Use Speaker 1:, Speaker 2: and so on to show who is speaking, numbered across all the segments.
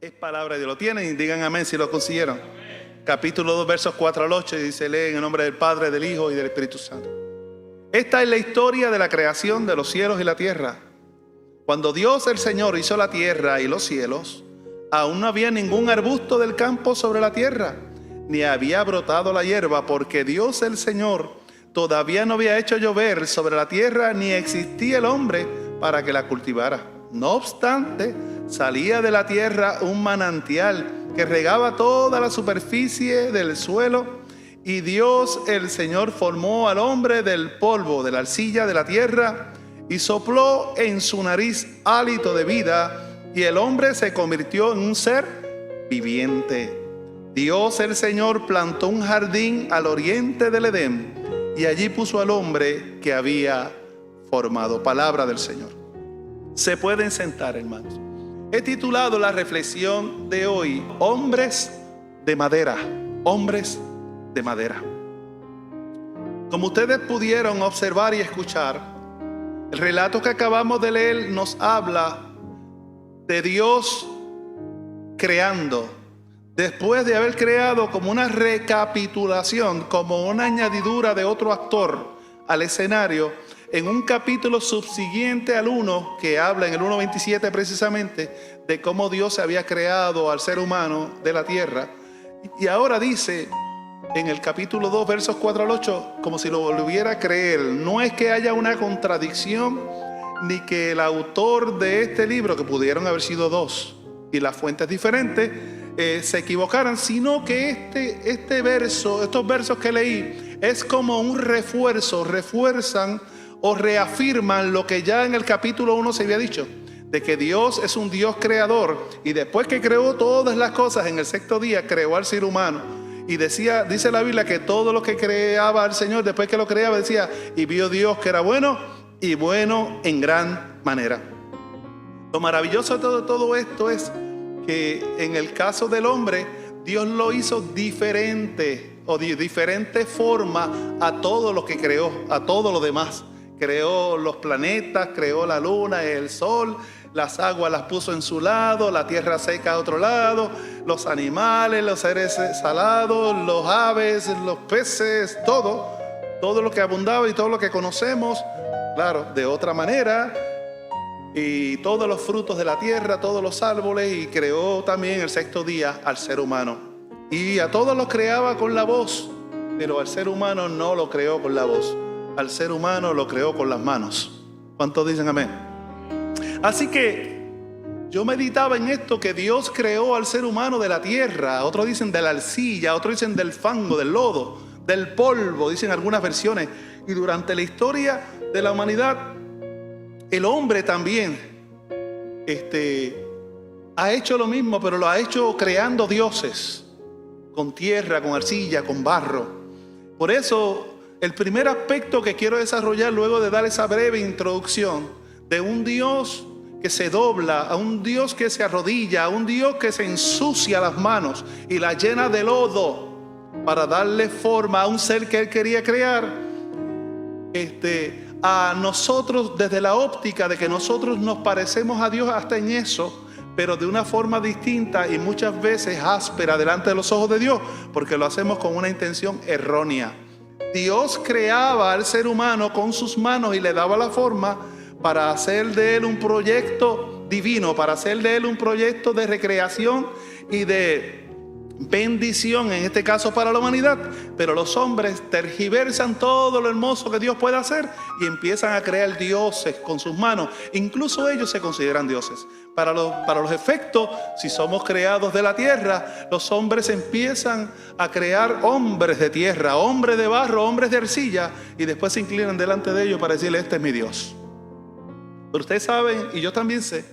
Speaker 1: Es palabra de Dios. ¿Lo tienen? Y digan amén si lo consiguieron. Capítulo 2, versos 4 al 8, y dice: lee en el nombre del Padre, del Hijo y del Espíritu Santo. Esta es la historia de la creación de los cielos y la tierra. Cuando Dios el Señor hizo la tierra y los cielos, aún no había ningún arbusto del campo sobre la tierra, ni había brotado la hierba, porque Dios el Señor todavía no había hecho llover sobre la tierra, ni existía el hombre para que la cultivara. No obstante, salía de la tierra un manantial que regaba toda la superficie del suelo, y Dios el Señor formó al hombre del polvo de la arcilla de la tierra y sopló en su nariz hálito de vida, y el hombre se convirtió en un ser viviente. Dios el Señor plantó un jardín al oriente del Edén, y allí puso al hombre que había formado. Palabra del Señor. Se pueden sentar, hermanos. He titulado la reflexión de hoy: hombres de madera. Hombres de madera. Como ustedes pudieron observar y escuchar, el relato que acabamos de leer nos habla de Dios creando. Después de haber creado, como una recapitulación, como una añadidura de otro actor al escenario, en un capítulo subsiguiente al 1, que habla en el 1:27 precisamente de cómo Dios se había creado al ser humano de la tierra. Y ahora dice en el capítulo 2, versos 4 al 8, como si lo volviera a creer. No es que haya una contradicción, ni que el autor de este libro, que pudieron haber sido dos y las fuentes diferentes, se equivocaran, sino que estos versos que leí es como un refuerzo, refuerzan o reafirman lo que ya en el capítulo 1 se había dicho, de que Dios es un Dios creador, y después que creó todas las cosas, en el sexto día creó al ser humano. Y dice la Biblia que todo lo que creaba el Señor, después que lo creaba, decía: y vio Dios que era bueno, y bueno en gran manera. Lo maravilloso de todo esto es que en el caso del hombre, Dios lo hizo diferente, o de diferente forma a todo lo que creó, a todo lo demás. Creó los planetas, creó la luna, el sol, las aguas las puso en su lado, la tierra seca a otro lado, los animales, los seres salados, los aves, los peces, todo lo que abundaba y todo lo que conocemos, claro, de otra manera, y todos los frutos de la tierra, todos los árboles, y creó también el sexto día al ser humano. Y a todos los creaba con la voz, pero al ser humano no lo creó con la voz. Al ser humano lo creó con las manos. ¿Cuántos dicen amén? Así que yo meditaba en esto, que Dios creó al ser humano de la tierra. Otros dicen de la arcilla, otros dicen del fango, del lodo, del polvo, dicen algunas versiones. Y durante la historia de la humanidad, el hombre también ha hecho lo mismo, pero lo ha hecho creando dioses, con tierra, con arcilla, con barro. Por eso, el primer aspecto que quiero desarrollar luego de dar esa breve introducción de un Dios que se dobla, a un Dios que se arrodilla, a un Dios que se ensucia las manos y las llena de lodo para darle forma a un ser que Él quería crear, a nosotros desde la óptica de que nosotros nos parecemos a Dios hasta en eso, pero de una forma distinta y muchas veces áspera delante de los ojos de Dios, porque lo hacemos con una intención errónea. Dios creaba al ser humano con sus manos y le daba la forma para hacer de él un proyecto divino, para hacer de él un proyecto de recreación y de bendición, en este caso para la humanidad. Pero los hombres tergiversan todo lo hermoso que Dios puede hacer y empiezan a crear dioses con sus manos. Incluso ellos se consideran dioses. Para los efectos, si somos creados de la tierra, los hombres empiezan a crear hombres de tierra, hombres de barro, hombres de arcilla, y después se inclinan delante de ellos para decirle: este es mi Dios. Pero ustedes saben, y yo también sé,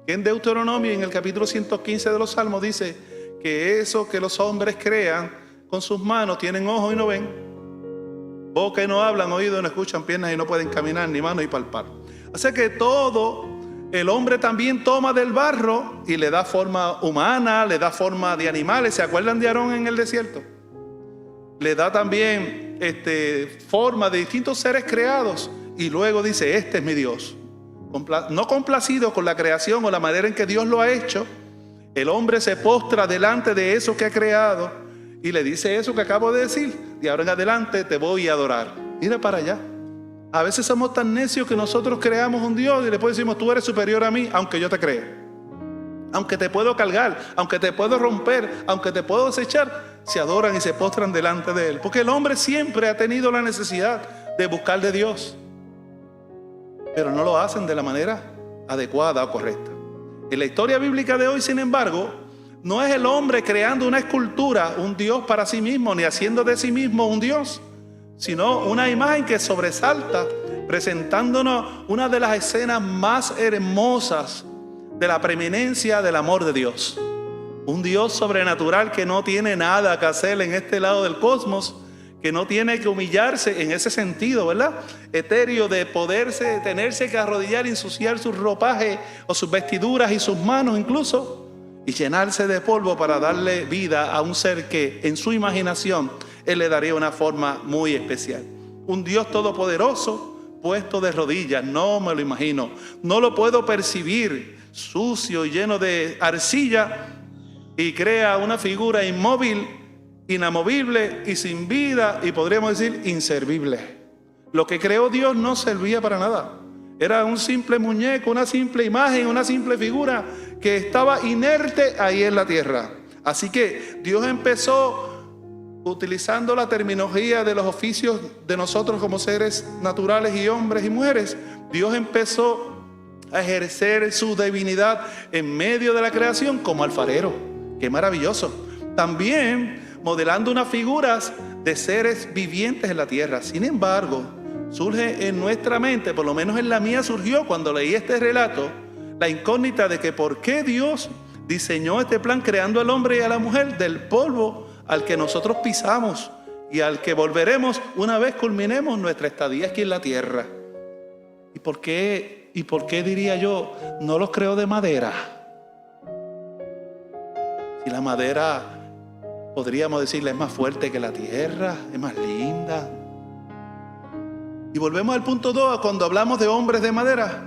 Speaker 1: que en Deuteronomio, en el capítulo 115 de los Salmos, dice que eso que los hombres crean con sus manos, tienen ojos y no ven, boca y no hablan, oídos y no escuchan, piernas y no pueden caminar, ni manos y palpar. Así que todo el hombre también toma del barro y le da forma humana, le da forma de animales. ¿Se acuerdan de Aarón en el desierto? Le da también forma de distintos seres creados, y luego dice: este es mi Dios. No complacido con la creación o la manera en que Dios lo ha hecho, El hombre se postra delante de eso que ha creado y le dice eso que acabo de decir: de ahora en adelante te voy a adorar. Mira para allá. A veces somos tan necios que nosotros creamos un Dios y después decimos: tú eres superior a mí, aunque yo te cree, aunque te puedo cargar, aunque te puedo romper, aunque te puedo desechar. Se adoran y se postran delante de Él, porque el hombre siempre ha tenido la necesidad de buscar de Dios, pero no lo hacen de la manera adecuada o correcta. En la historia bíblica de hoy, sin embargo, no es el hombre creando una escultura, un Dios para sí mismo, ni haciendo de sí mismo un Dios, sino una imagen que sobresalta, presentándonos una de las escenas más hermosas de la preeminencia del amor de Dios. Un Dios sobrenatural que no tiene nada que hacer en este lado del cosmos, que no tiene que humillarse en ese sentido, ¿verdad? Etéreo, de poderse, tenerse que arrodillar y ensuciar su ropaje o sus vestiduras y sus manos incluso, y llenarse de polvo para darle vida a un ser que en su imaginación Él le daría una forma muy especial. Un Dios todopoderoso puesto de rodillas, no me lo imagino, no lo puedo percibir, sucio y lleno de arcilla, y crea una figura inmóvil, inamovible y sin vida, y podríamos decir inservible. Lo que creó Dios no servía para nada. Era un simple muñeco, una simple imagen, una simple figura que estaba inerte ahí en la tierra. Así que Dios empezó, utilizando la terminología de los oficios de nosotros como seres naturales y hombres y mujeres, Dios empezó a ejercer su divinidad en medio de la creación como alfarero. ¡Qué maravilloso! También modelando unas figuras de seres vivientes en la tierra. Sin embargo, surge en nuestra mente, por lo menos en la mía surgió cuando leí este relato, la incógnita de que por qué Dios diseñó este plan creando al hombre y a la mujer del polvo al que nosotros pisamos y al que volveremos una vez culminemos nuestra estadía aquí en la tierra. ¿Y por qué diría yo, no los creó de madera? Si la madera, podríamos decirle, es más fuerte que la tierra, es más linda. Y volvemos al punto 2, cuando hablamos de hombres de madera.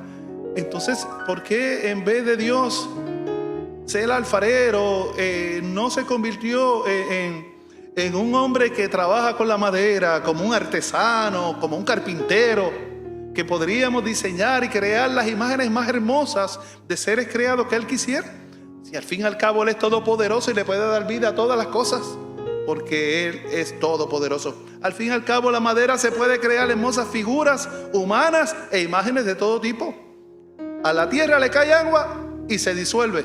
Speaker 1: Entonces, ¿por qué en vez de Dios ser el alfarero, no se convirtió en un hombre que trabaja con la madera, como un artesano, como un carpintero, que podríamos diseñar y crear las imágenes más hermosas de seres creados que Él quisiera? Si al fin y al cabo Él es todopoderoso y le puede dar vida a todas las cosas, porque Él es todopoderoso. Al fin y al cabo la madera se puede crear hermosas figuras humanas e imágenes de todo tipo. A la tierra le cae agua y se disuelve.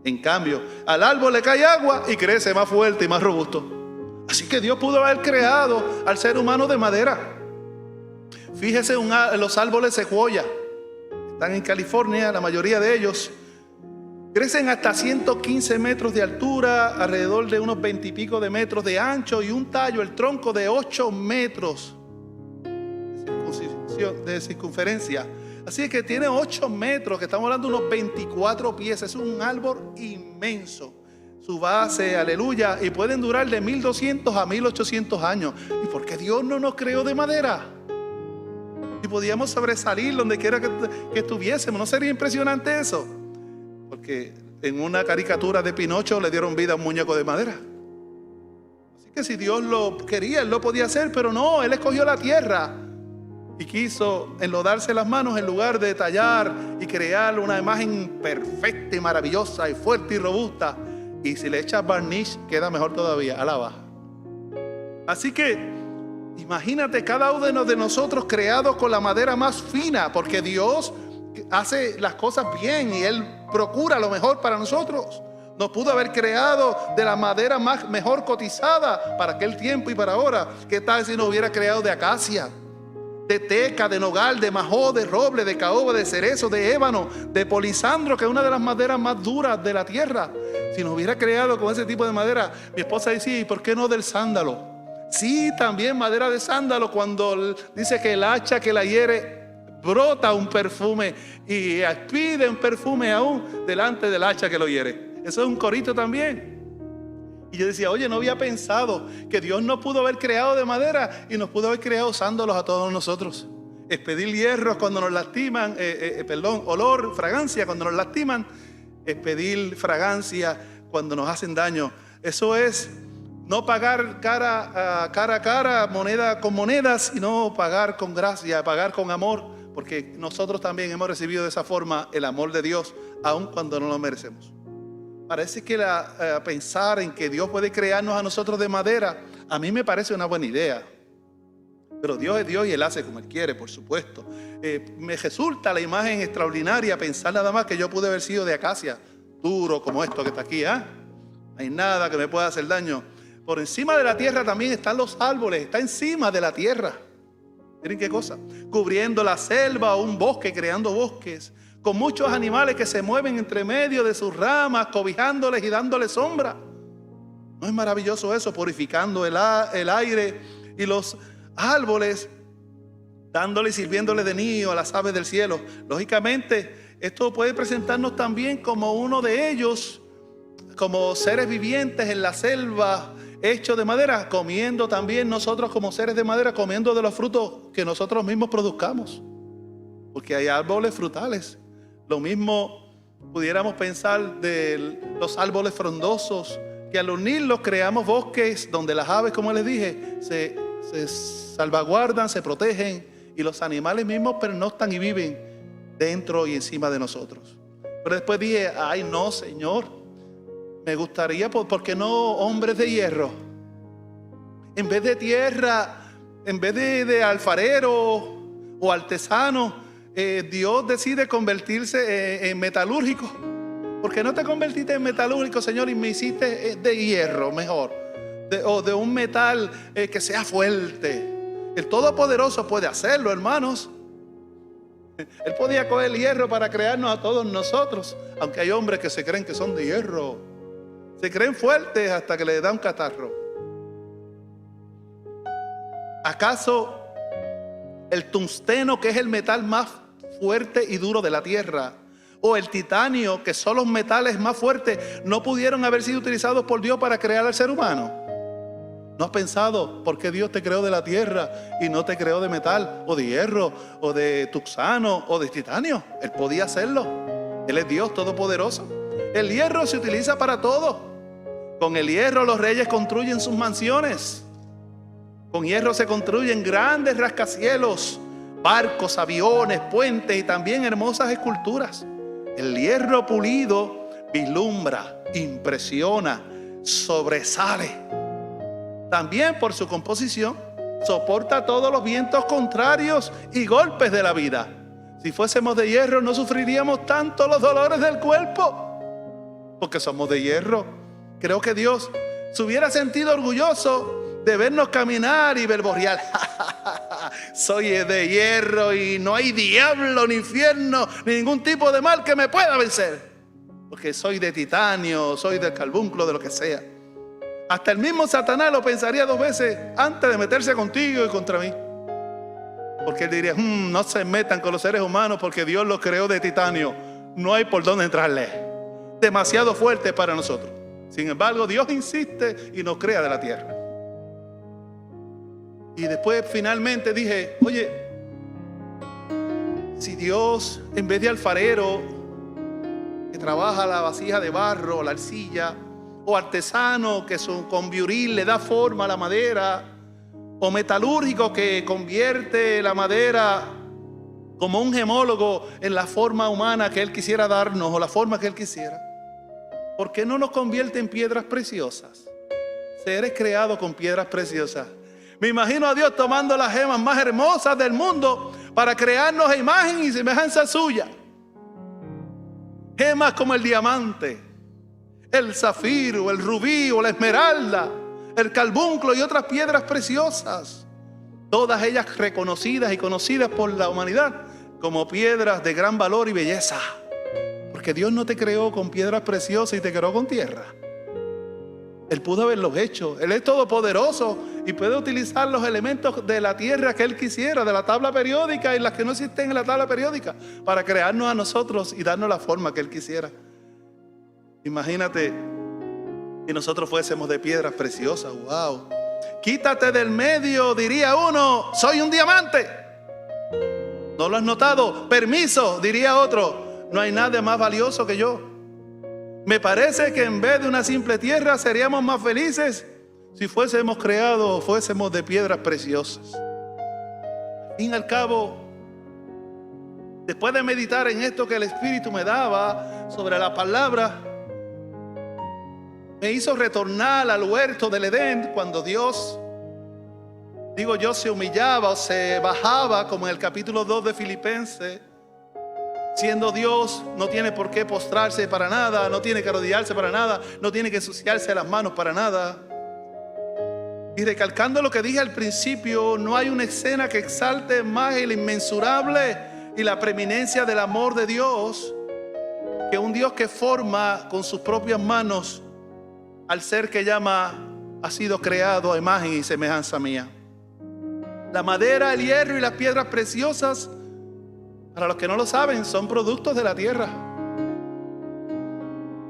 Speaker 1: En cambio, al árbol le cae agua y crece más fuerte y más robusto. Así que Dios pudo haber creado al ser humano de madera. Fíjese en los árboles secuoya. Están en California, la mayoría de ellos. Crecen hasta 115 metros de altura, alrededor de unos 20 y pico de metros de ancho y un tallo, el tronco de 8 metros de circunferencia. Así que tiene 8 metros, que estamos hablando de unos 24 pies. Es un árbol inmenso. Su base, aleluya, y pueden durar de 1200 a 1800 años. ¿Y por qué Dios no nos creó de madera? Si podíamos sobresalir donde quiera que estuviésemos, ¿no sería impresionante eso? Porque en una caricatura de Pinocho le dieron vida a un muñeco de madera. Así que si Dios lo quería, Él lo podía hacer, pero no, Él escogió la tierra y quiso enlodarse las manos en lugar de tallar y crear una imagen perfecta y maravillosa y fuerte y robusta. Y si le echas barniz, queda mejor todavía, alaba. Así que imagínate cada uno de nosotros creados con la madera más fina, porque Dios hace las cosas bien y Él procura lo mejor para nosotros. Nos pudo haber creado de la madera mejor cotizada para aquel tiempo y para ahora. ¿Qué tal si nos hubiera creado de acacia, de teca, de nogal, de majó, de roble, de caoba, de cerezo, de ébano, de polisandro, que es una de las maderas más duras de la tierra? Si nos hubiera creado con ese tipo de madera, mi esposa decía, ¿y por qué no del sándalo? Sí, también madera de sándalo, cuando dice que el hacha que la hiere brota un perfume y expide un perfume aún delante del hacha que lo hiere. Eso es un corito también. Y yo decía, oye, no había pensado que Dios no pudo haber creado de madera y nos pudo haber creado usándolos a todos nosotros. Expedir hierros cuando nos lastiman, olor, fragancia cuando nos lastiman. pedir fragancia cuando nos hacen daño. Eso es no pagar cara a cara, moneda con moneda, sino pagar con gracia, pagar con amor, porque nosotros también hemos recibido de esa forma el amor de Dios, aun cuando no lo merecemos. Parece que pensar en que Dios puede crearnos a nosotros de madera, a mí me parece una buena idea. Pero Dios es Dios y Él hace como Él quiere, por supuesto. Me resulta la imagen extraordinaria pensar nada más que yo pude haber sido de acacia, duro como esto que está aquí. No hay nada que me pueda hacer daño. Por encima de la tierra también están los árboles, está encima de la tierra. Miren qué cosa, cubriendo la selva o un bosque, creando bosques, con muchos animales que se mueven entre medio de sus ramas, cobijándoles y dándoles sombra. ¿No es maravilloso eso? Purificando el aire y los árboles, dándole y sirviéndole de nido a las aves del cielo. Lógicamente, esto puede presentarnos también como uno de ellos, como seres vivientes en la selva, hechos de madera, comiendo también nosotros como seres de madera, comiendo de los frutos que nosotros mismos produzcamos. Porque hay árboles frutales. Lo mismo pudiéramos pensar de los árboles frondosos, que al unirlos creamos bosques donde las aves, como les dije, se salvaguardan, se protegen, y los animales mismos pernoctan y viven dentro y encima de nosotros. Pero después dije, ay no, Señor, me gustaría, ¿por qué no hombres de hierro? En vez de tierra, en vez de alfarero o artesano, Dios decide convertirse en metalúrgico. ¿Por qué no te convertiste en metalúrgico, Señor, y me hiciste de hierro mejor? O de un metal que sea fuerte. El Todopoderoso puede hacerlo, hermanos. Él podía coger el hierro para crearnos a todos nosotros. Aunque hay hombres que se creen que son de hierro, se creen fuertes hasta que les da un catarro. ¿Acaso el tungsteno, que es el metal más fuerte y duro de la tierra, o el titanio, que son los metales más fuertes, no pudieron haber sido utilizados por Dios para crear al ser humano? ¿No has pensado por qué Dios te creó de la tierra y no te creó de metal, o de hierro, o de tuxano, o de titanio? Él podía hacerlo. Él es Dios todopoderoso. El hierro se utiliza para todo. Con el hierro los reyes construyen sus mansiones. Con hierro se construyen grandes rascacielos, barcos, aviones, puentes y también hermosas esculturas. El hierro pulido vislumbra, impresiona, sobresale. También por su composición soporta todos los vientos contrarios y golpes de la vida. Si fuésemos de hierro no sufriríamos tanto los dolores del cuerpo, porque somos de hierro. Creo que Dios se hubiera sentido orgulloso de vernos caminar y verborrear. Soy de hierro y no hay diablo, ni infierno, ni ningún tipo de mal que me pueda vencer, porque soy de titanio, soy del carbunclo, de lo que sea. Hasta el mismo Satanás lo pensaría 2 veces antes de meterse contigo y contra mí, porque él diría, no se metan con los seres humanos, porque Dios los creó de titanio, no hay por dónde entrarle, demasiado fuerte para nosotros. Sin embargo, Dios insiste y nos crea de la tierra. Y después finalmente dije, oye, si Dios, en vez de alfarero que trabaja la vasija de barro, la arcilla, o artesano que con biuril le da forma a la madera, o metalúrgico que convierte la madera como un gemólogo en la forma humana que Él quisiera darnos, o la forma que Él quisiera, ¿por qué no nos convierte en piedras preciosas? Seres creados con piedras preciosas. Me imagino a Dios tomando las gemas más hermosas del mundo para crearnos a imagen y semejanza suya. Gemas como el diamante, el zafiro, el rubí o la esmeralda, el carbunclo y otras piedras preciosas. Todas ellas reconocidas y conocidas por la humanidad como piedras de gran valor y belleza. Porque Dios no te creó con piedras preciosas y te creó con tierra. Él pudo haberlos hecho. Él es todopoderoso y puede utilizar los elementos de la tierra que Él quisiera, de la tabla periódica y las que no existen en la tabla periódica, para crearnos a nosotros y darnos la forma que Él quisiera. Imagínate si nosotros fuésemos de piedras preciosas. Wow. Quítate del medio, diría uno, soy un diamante. ¿No lo has notado? Permiso, diría otro, no hay nada más valioso que yo. Me parece que en vez de una simple tierra seríamos más felices si fuésemos creados o fuésemos de piedras preciosas. Al fin y al cabo, después de meditar en esto que el Espíritu me daba sobre la palabra, me hizo retornar al huerto del Edén cuando Dios, digo yo, se humillaba o se bajaba, como en el capítulo 2 de Filipenses. Siendo Dios, no tiene por qué postrarse para nada, no tiene que arrodillarse para nada, no tiene que ensuciarse las manos para nada. Y recalcando lo que dije al principio, no hay una escena que exalte más el inmensurable y la preeminencia del amor de Dios que un Dios que forma con sus propias manos al ser que llama, ha sido creado a imagen y semejanza mía. La madera, el hierro y las piedras preciosas, para los que no lo saben, son productos de la tierra.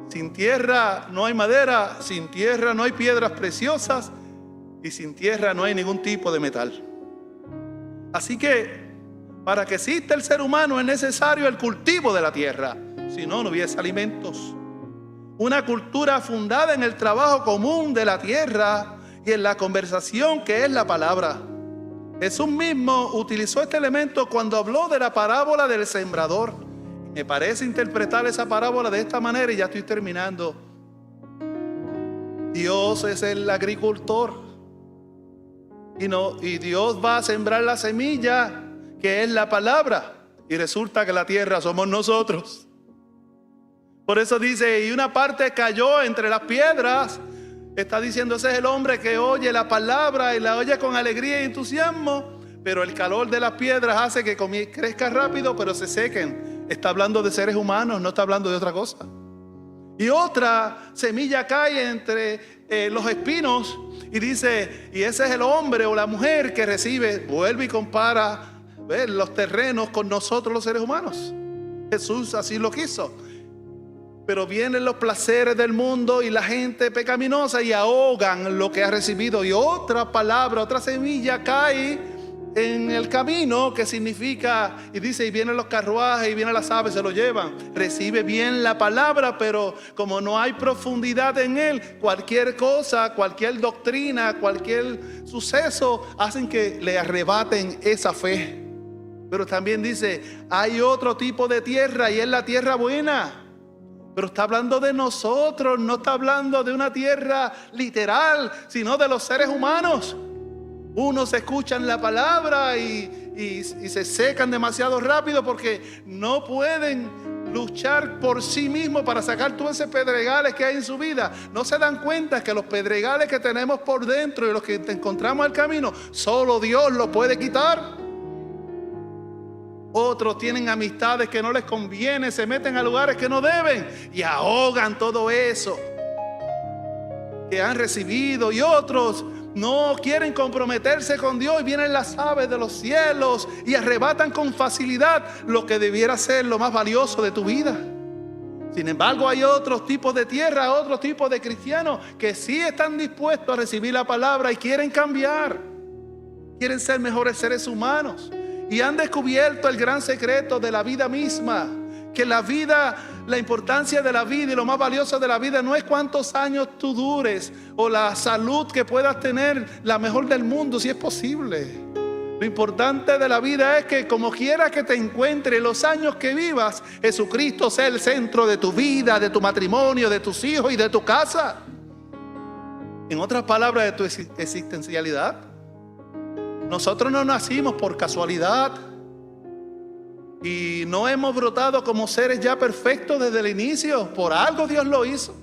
Speaker 1: Sin tierra no hay madera, sin tierra no hay piedras preciosas y sin tierra no hay ningún tipo de metal. Así que para que exista el ser humano es necesario el cultivo de la tierra, si no, no hubiese alimentos. Una cultura fundada en el trabajo común de la tierra y en la conversación que es la palabra. Jesús mismo utilizó este elemento cuando habló de la parábola del sembrador. Me parece interpretar esa parábola de esta manera y ya estoy terminando. Dios es el agricultor y Dios va a sembrar la semilla que es la palabra, y resulta que la tierra somos nosotros. Por eso dice, y una parte cayó entre las piedras. Está diciendo, ese es el hombre que oye la palabra y la oye con alegría y entusiasmo, pero el calor de las piedras hace que crezca rápido, pero se sequen. Está hablando de seres humanos, no está hablando de otra cosa. Y otra semilla cae entre los espinos y dice, y ese es el hombre o la mujer que recibe, vuelve y compara los terrenos con nosotros los seres humanos. Jesús así lo quiso. Pero vienen los placeres del mundo y la gente pecaminosa y ahogan lo que ha recibido. Y otra palabra, otra semilla cae en el camino, que significa, y dice, y vienen los carruajes y vienen las aves, se lo llevan. Recibe bien la palabra, pero como no hay profundidad en él, cualquier cosa, cualquier doctrina, cualquier suceso hacen que le arrebaten esa fe. Pero también dice, hay otro tipo de tierra y es la tierra buena. Pero está hablando de nosotros, no está hablando de una tierra literal, sino de los seres humanos. Unos escuchan la palabra y se secan demasiado rápido porque no pueden luchar por sí mismos para sacar todos esos pedregales que hay en su vida. No se dan cuenta que los pedregales que tenemos por dentro y los que encontramos en el camino, solo Dios los puede quitar. Otros tienen amistades que no les conviene, se meten a lugares que no deben y ahogan todo eso que han recibido. Y otros no quieren comprometerse con Dios y vienen las aves de los cielos y arrebatan con facilidad lo que debiera ser lo más valioso de tu vida. Sin embargo, hay otros tipos de tierra, otros tipos de cristianos que sí están dispuestos a recibir la palabra y quieren cambiar, quieren ser mejores seres humanos. Y han descubierto el gran secreto de la vida misma, que la vida, la importancia de la vida y lo más valioso de la vida no es cuántos años tú dures o la salud que puedas tener, la mejor del mundo, si es posible. Lo importante de la vida es que como quiera que te encuentres, los años que vivas, Jesucristo sea el centro de tu vida, de tu matrimonio, de tus hijos y de tu casa. En otras palabras, de tu existencialidad. Nosotros no nacimos por casualidad y no hemos brotado como seres ya perfectos desde el inicio. Por algo Dios lo hizo.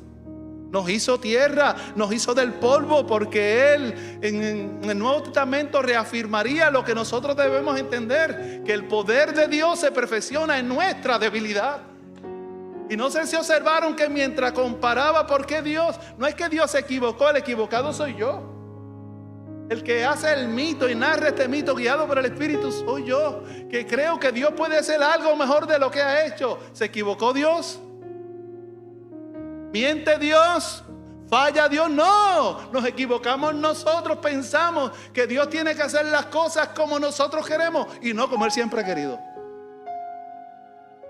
Speaker 1: Nos hizo tierra, nos hizo del polvo, porque Él en el Nuevo Testamento reafirmaría lo que nosotros debemos entender, que el poder de Dios se perfecciona en nuestra debilidad. Y no sé si observaron que mientras comparaba por qué Dios, no es que Dios se equivocó, el equivocado soy yo. El que hace el mito y narra este mito guiado por el Espíritu soy yo, que creo que Dios puede hacer algo mejor de lo que ha hecho. ¿Se equivocó Dios? ¿Miente Dios? ¿Falla Dios? No, nos equivocamos nosotros. Pensamos que Dios tiene que hacer las cosas como nosotros queremos y no como Él siempre ha querido.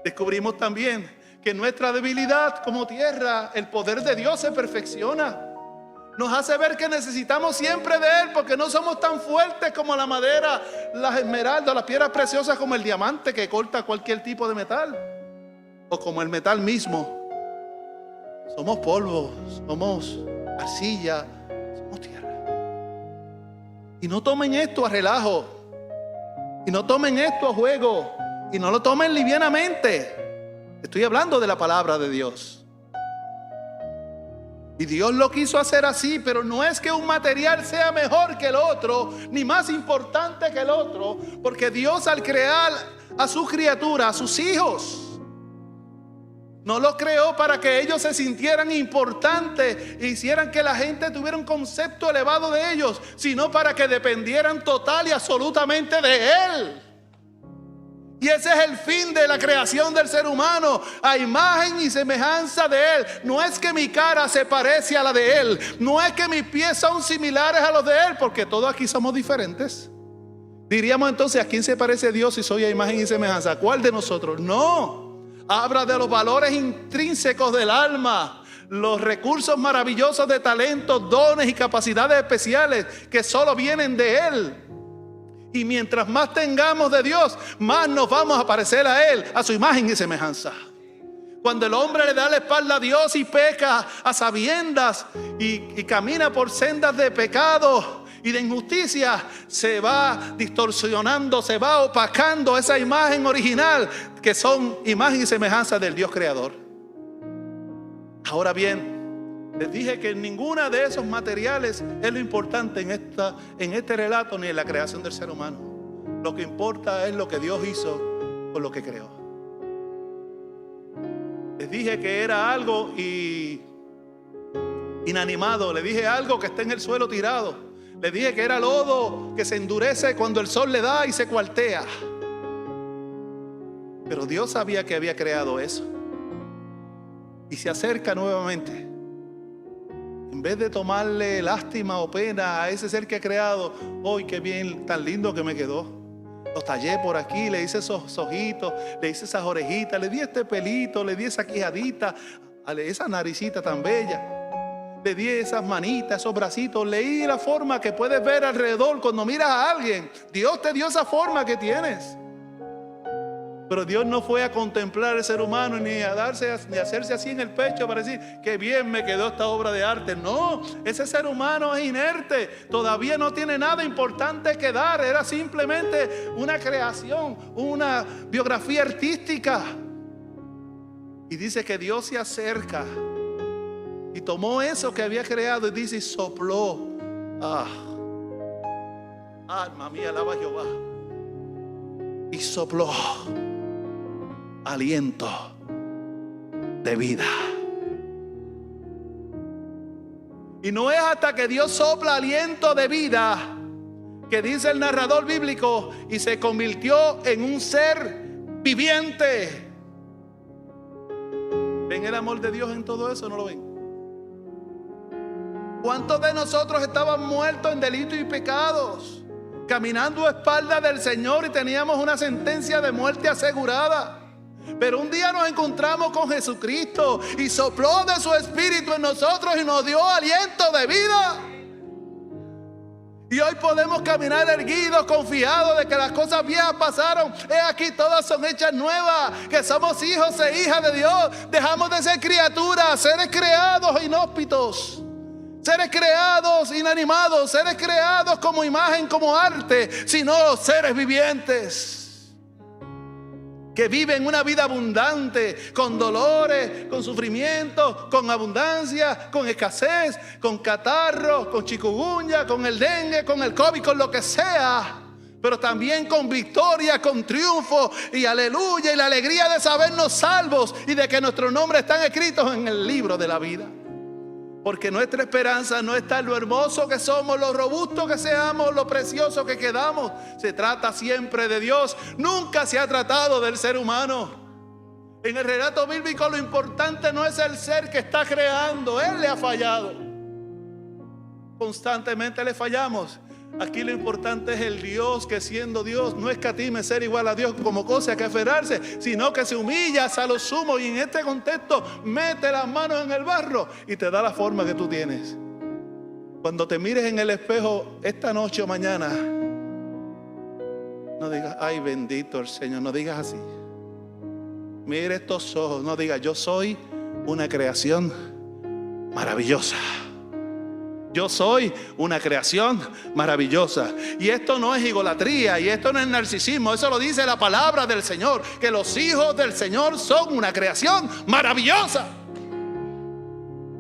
Speaker 1: Descubrimos también que en nuestra debilidad como tierra el poder de Dios se perfecciona. Nos hace ver que necesitamos siempre de Él, porque no somos tan fuertes como la madera, las esmeraldas, las piedras preciosas, como el diamante que corta cualquier tipo de metal, o como el metal mismo. Somos polvo, somos arcilla, somos tierra. Y no tomen esto a relajo, y no tomen esto a juego, y no lo tomen livianamente. Estoy hablando de la palabra de Dios. Y Dios lo quiso hacer así, pero no es que un material sea mejor que el otro, ni más importante que el otro, porque Dios, al crear a su criatura, a sus hijos, no los creó para que ellos se sintieran importantes e hicieran que la gente tuviera un concepto elevado de ellos, sino para que dependieran total y absolutamente de Él. Y ese es el fin de la creación del ser humano, a imagen y semejanza de Él. No es que mi cara se parece a la de Él, no es que mis pies son similares a los de Él, porque todos aquí somos diferentes. Diríamos entonces, ¿a quién se parece Dios si soy a imagen y semejanza? ¿A cuál de nosotros? No, habla de los valores intrínsecos del alma, los recursos maravillosos de talentos, dones y capacidades especiales que solo vienen de Él. Y mientras más tengamos de Dios, más nos vamos a parecer a Él, a su imagen y semejanza. Cuando el hombre le da la espalda a Dios y peca a sabiendas y camina por sendas de pecado y de injusticia, se va distorsionando, se va opacando esa imagen original, que son imagen y semejanza del Dios creador. Ahora bien, les dije que ninguna de esos materiales es lo importante en este relato, ni en la creación del ser humano. Lo que importa es lo que Dios hizo con lo que creó. Les dije que era algo inanimado. Les dije algo que está en el suelo tirado. Les dije que era lodo que se endurece cuando el sol le da y se cuartea. Pero Dios sabía que había creado eso. Y se acerca nuevamente. En vez de tomarle lástima o pena a ese ser que ha creado, ¡ay, qué bien, tan lindo que me quedó! Lo tallé por aquí, le hice esos ojitos, le hice esas orejitas, le di este pelito, le di esa quijadita, esa naricita tan bella, le di esas manitas, esos bracitos, le di la forma que puedes ver alrededor cuando miras a alguien. Dios te dio esa forma que tienes. Pero Dios no fue a contemplar al ser humano ni a hacerse así en el pecho para decir que bien me quedó esta obra de arte. No, ese ser humano es inerte, todavía no tiene nada importante que dar. Era simplemente una creación, una biografía artística. Y dice que Dios se acerca y tomó eso que había creado y dice, y sopló. Alma mía, alaba a Jehová. Y sopló aliento de vida. Y no es hasta que Dios sopla aliento de vida que dice el narrador bíblico, y se convirtió en un ser viviente. ¿Ven el amor de Dios en todo eso? ¿No lo ven? ¿Cuántos de nosotros estaban muertos en delitos y pecados, caminando a espaldas del Señor, y teníamos una sentencia de muerte asegurada? Pero un día nos encontramos con Jesucristo y sopló de su espíritu en nosotros y nos dio aliento de vida. Y hoy podemos caminar erguidos, confiados de que las cosas viejas pasaron. He aquí, todas son hechas nuevas, que somos hijos e hijas de Dios. Dejamos de ser criaturas, seres creados inhóspitos, seres creados inanimados, seres creados como imagen, como arte, sino seres vivientes que viven una vida abundante, con dolores, con sufrimiento, con abundancia, con escasez, con catarro, con chikungunya, con el dengue, con el COVID, con lo que sea, pero también con victoria, con triunfo y aleluya, y la alegría de sabernos salvos y de que nuestros nombres están escritos en el libro de la vida. Porque nuestra esperanza no está en lo hermoso que somos, lo robusto que seamos, lo precioso que quedamos. Se trata siempre de Dios. Nunca se ha tratado del ser humano. En el relato bíblico lo importante no es el ser que está creando. Él le ha fallado. Constantemente le fallamos. Aquí lo importante es el Dios que siendo Dios no escatime ser igual a Dios como cosa que aferrarse, sino que se humilla hasta lo sumo y en este contexto mete las manos en el barro y te da la forma que tú tienes. Cuando te mires en el espejo esta noche o mañana, no digas, ay bendito el Señor, no digas así. Mire estos ojos, no digas, yo soy una creación maravillosa. Yo soy una creación maravillosa. Y esto no es idolatría y esto no es narcisismo. Eso lo dice la palabra del Señor, que los hijos del Señor son una creación maravillosa.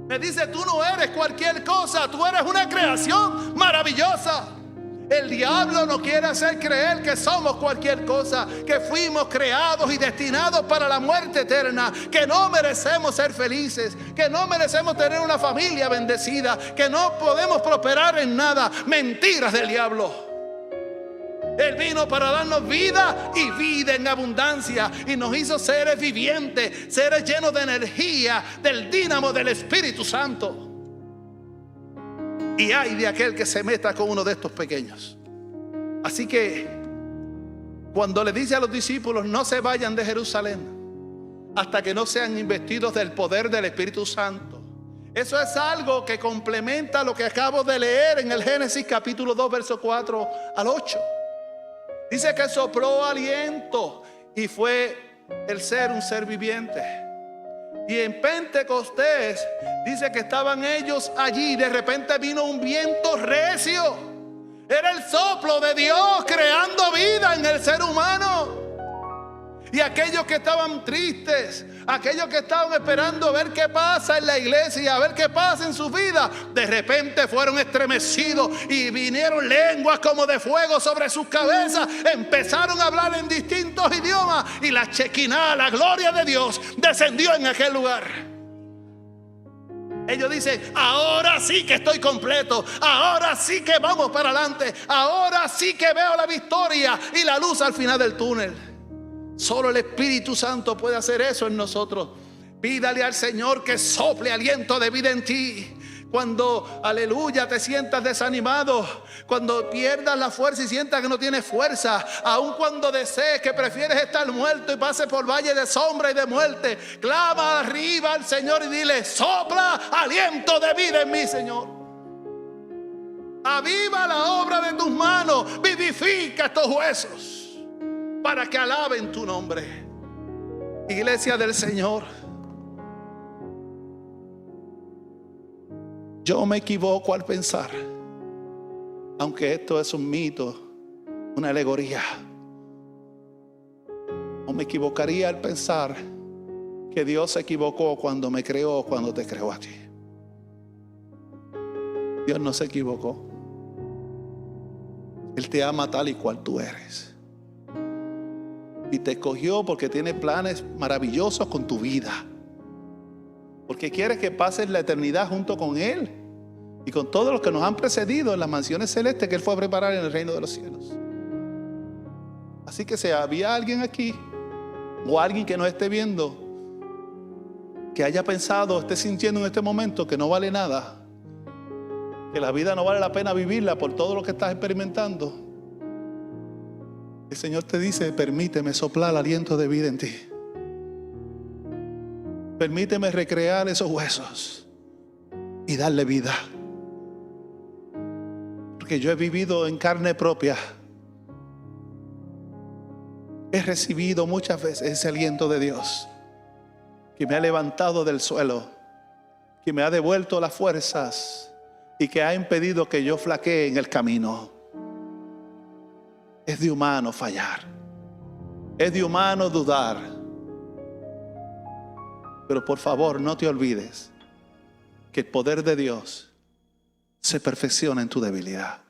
Speaker 1: Me dice, tú no eres cualquier cosa, tú eres una creación maravillosa. El diablo no quiere hacer creer que somos cualquier cosa, que fuimos creados y destinados para la muerte eterna, que no merecemos ser felices, que no merecemos tener una familia bendecida, que no podemos prosperar en nada. Mentiras del diablo. Él vino para darnos vida y vida en abundancia, y nos hizo seres vivientes, seres llenos de energía, del dínamo del Espíritu Santo. Y ay de aquel que se meta con uno de estos pequeños. Así que cuando le dice a los discípulos, no se vayan de Jerusalén hasta que no sean investidos del poder del Espíritu Santo, eso es algo que complementa lo que acabo de leer en el Génesis capítulo 2 verso 4 al 8. Dice que sopló aliento y fue el ser un ser viviente. Y en Pentecostés dice que estaban ellos allí. De repente vino un viento recio. Era el soplo de Dios creando vida en el ser humano. Y aquellos que estaban tristes, aquellos que estaban esperando a ver qué pasa en la iglesia, a ver qué pasa en su vida, de repente fueron estremecidos y vinieron lenguas como de fuego sobre sus cabezas. Empezaron a hablar en distintos idiomas y la Shekinah, la gloria de Dios, descendió en aquel lugar. Ellos dicen, ahora sí que estoy completo, ahora sí que vamos para adelante, ahora sí que veo la victoria y la luz al final del túnel. Solo el Espíritu Santo puede hacer eso en nosotros. Pídale al Señor que sople aliento de vida en ti. Cuando, aleluya, te sientas desanimado, cuando pierdas la fuerza y sientas que no tienes fuerza, aun cuando desees que prefieres estar muerto y pases por valle de sombra y de muerte, clama arriba al Señor y dile, sopla aliento de vida en mí, Señor. Aviva la obra de tus manos, vivifica estos huesos para que alaben tu nombre. Iglesia del Señor, yo me equivoco al pensar, aunque esto es un mito, una alegoría, o me equivocaría al pensar que Dios se equivocó cuando me creó, cuando te creó a ti. Dios no se equivocó. Él te ama tal y cual tú eres. Y te escogió porque tiene planes maravillosos con tu vida. Porque quiere que pases la eternidad junto con Él y con todos los que nos han precedido en las mansiones celestes que Él fue a preparar en el reino de los cielos. Así que si había alguien aquí o alguien que nos esté viendo que haya pensado, esté sintiendo en este momento que no vale nada, que la vida no vale la pena vivirla por todo lo que estás experimentando, el Señor te dice, permíteme soplar aliento de vida en ti. Permíteme recrear esos huesos y darle vida. Porque yo he vivido en carne propia. He recibido muchas veces ese aliento de Dios que me ha levantado del suelo, que me ha devuelto las fuerzas y que ha impedido que yo flaquee en el camino. Es de humano fallar, es de humano dudar, pero por favor no te olvides que el poder de Dios se perfecciona en tu debilidad.